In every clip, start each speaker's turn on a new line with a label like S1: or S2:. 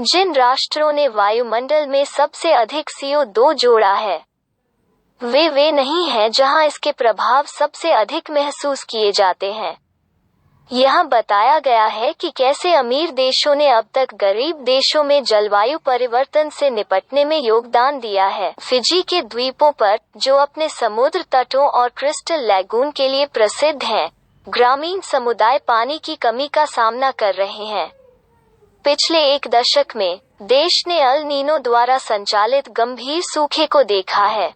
S1: जिन राष्ट्रों ने वायुमंडल में सबसे अधिक CO2 जोड़ा है, वे नहीं हैं जहां इसके प्रभाव सबसे अधिक महसूस किए जाते हैं। यहाँ बताया गया है कि कैसे अमीर देशों ने अब तक गरीब देशों में जलवायु परिवर्तन से निपटने में योगदान दिया है। फिजी के द्वीपों पर, जो अपने समुद्र तटों और क्रिस्टल लैगून के लिए प्रसिद्ध हैं, ग्रामीण समुदाय पानी की कमी का सामना कर रहे हैं। पिछले एक दशक में देश ने अल नीनो द्वारा संचालित गंभीर सूखे को देखा है,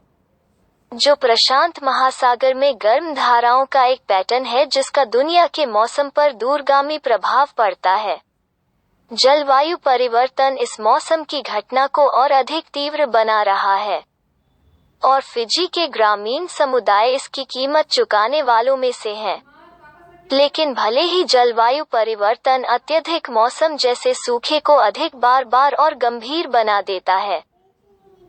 S1: जो प्रशांत महासागर में गर्म धाराओं का एक पैटर्न है जिसका दुनिया के मौसम पर दूरगामी प्रभाव पड़ता है। जलवायु परिवर्तन इस मौसम की घटना को और अधिक तीव्र बना रहा है, और फिजी के ग्रामीण समुदाय इसकी कीमत चुकाने वालों में से हैं। लेकिन भले ही जलवायु परिवर्तन अत्यधिक मौसम जैसे सूखे को अधिक बार और गंभीर बना देता है,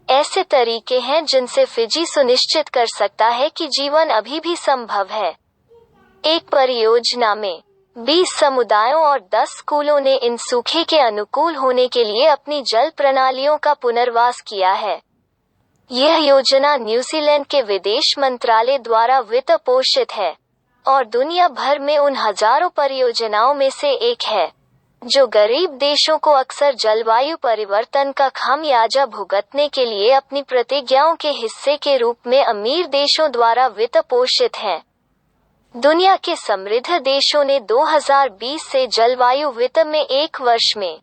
S1: ऐसे तरीके हैं जिनसे फिजी सुनिश्चित कर सकता है कि जीवन अभी भी संभव है। एक परियोजना में 20 समुदायों और 10 स्कूलों ने इन सूखे के अनुकूल होने के लिए अपनी जल प्रणालियों का पुनर्वास किया है। यह योजना न्यूजीलैंड के विदेश मंत्रालय द्वारा वित्त पोषित है और दुनिया भर में उन हजारों परियोजनाओं में से एक है जो गरीब देशों को अक्सर जलवायु परिवर्तन का खामियाजा भुगतने के लिए अपनी प्रतिज्ञाओं के हिस्से के रूप में अमीर देशों द्वारा वित्त पोषित हैं। दुनिया के समृद्ध देशों ने 2020 से जलवायु वित्त में एक वर्ष में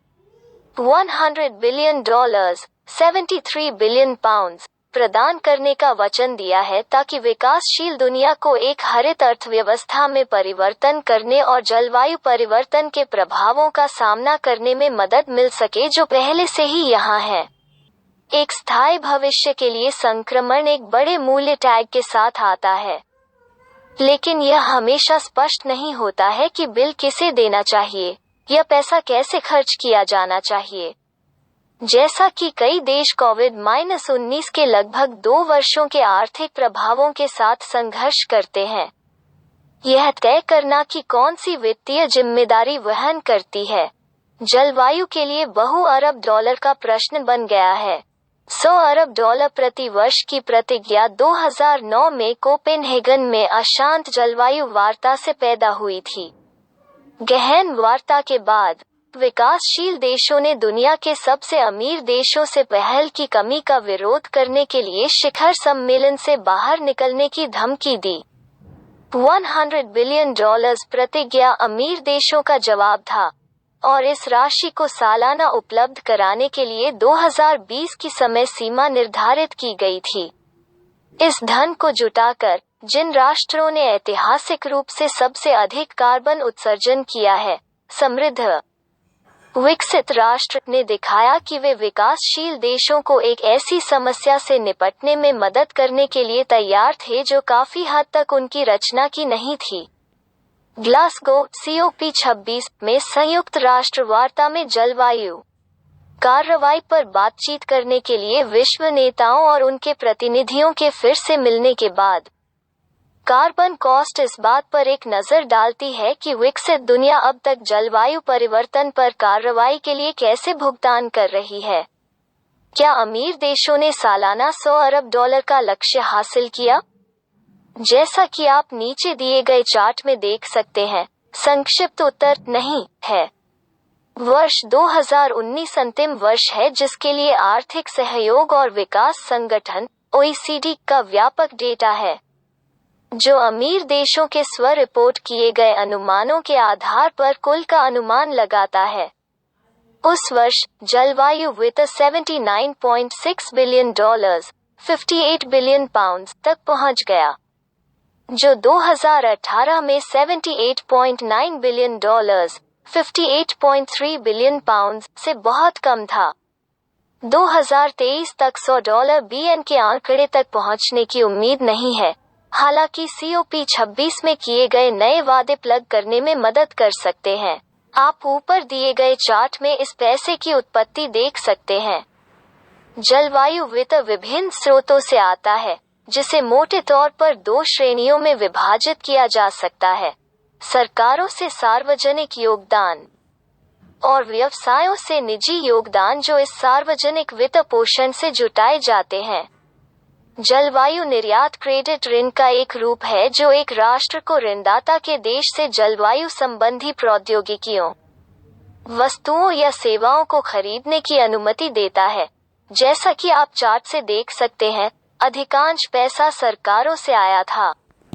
S1: $100 बिलियन, 73 बिलियन पाउंड प्रदान करने का वचन दिया है ताकि विकासशील दुनिया को एक हरित अर्थव्यवस्था में परिवर्तन करने और जलवायु परिवर्तन के प्रभावों का सामना करने में मदद मिल सके जो पहले से ही यहाँ है। एक स्थायी भविष्य के लिए संक्रमण एक बड़े मूल्य टैग के साथ आता है, लेकिन यह हमेशा स्पष्ट नहीं होता है कि बिल किसे देना चाहिए या पैसा कैसे खर्च किया जाना चाहिए। जैसा कि कई देश कोविड-19 के लगभग 2 वर्षों के आर्थिक प्रभावों के साथ संघर्ष करते हैं, यह तय करना कि कौन सी वित्तीय जिम्मेदारी वहन करती है, जलवायु के लिए बहु-अरब डॉलर का प्रश्न बन गया है। $100 अरब प्रति वर्ष की प्रतिज्ञा 2009 में कोपेनहेगन में अशांत जलवायु वार्ता से पैदा हुई थी। गहन वार्ता के बाद विकासशील देशों ने दुनिया के सबसे अमीर देशों से पहल की कमी का विरोध करने के लिए शिखर सम्मेलन से बाहर निकलने की धमकी दी। $100 बिलियन प्रतिज्ञा अमीर देशों का जवाब था, और इस राशि को सालाना उपलब्ध कराने के लिए 2020 की समय सीमा निर्धारित की गई थी। इस धन को जुटाकर जिन राष्ट्रों ने ऐतिहासिक रूप से सबसे अधिक कार्बन उत्सर्जन किया है, समृद्ध विकसित राष्ट्र, ने दिखाया कि वे विकासशील देशों को एक ऐसी समस्या से निपटने में मदद करने के लिए तैयार थे जो काफी हद तक उनकी रचना की नहीं थी। ग्लासगो COP26 में संयुक्त राष्ट्र वार्ता में जलवायु कार्रवाई पर बातचीत करने के लिए विश्व नेताओं और उनके प्रतिनिधियों के फिर से मिलने के बाद कार्बन कॉस्ट इस बात पर एक नज़र डालती है कि विकसित दुनिया अब तक जलवायु परिवर्तन पर कार्रवाई के लिए कैसे भुगतान कर रही है। क्या अमीर देशों ने सालाना $100 अरब का लक्ष्य हासिल किया? जैसा कि आप नीचे दिए गए चार्ट में देख सकते हैं, संक्षिप्त उत्तर नहीं है। वर्ष 2019 अंतिम वर्ष है जिसके लिए आर्थिक सहयोग और विकास संगठन OECD का व्यापक डेटा है, जो अमीर देशों के स्व रिपोर्ट किए गए अनुमानों के आधार पर कुल का अनुमान लगाता है। उस वर्ष जलवायु वित्त $79.6 बिलियन, 58 बिलियन पाउंड तक पहुंच गया, जो 2018 में $78.9 बिलियन, 58.3 बिलियन पाउंड से बहुत कम था। 2023 तक $100 बिलियन के आंकड़े तक पहुंचने की उम्मीद नहीं है, हालांकि COP26 में किए गए नए वादे प्लग करने में मदद कर सकते हैं। आप ऊपर दिए गए चार्ट में इस पैसे की उत्पत्ति देख सकते हैं। जलवायु वित्त विभिन्न स्रोतों से आता है, जिसे मोटे तौर पर 2 श्रेणियों में विभाजित किया जा सकता है: सरकारों से सार्वजनिक योगदान और व्यवसायों से निजी योगदान जो इस सार्वजनिक वित्त पोषण से जुटाए जाते हैं। जलवायु निर्यात क्रेडिट ऋण का एक रूप है जो एक राष्ट्र को ऋणदाता के देश से जलवायु संबंधी प्रौद्योगिकियों, वस्तुओं या सेवाओं को खरीदने की अनुमति देता है। जैसा कि आप चार्ट से देख सकते हैं, अधिकांश पैसा सरकारों से आया था।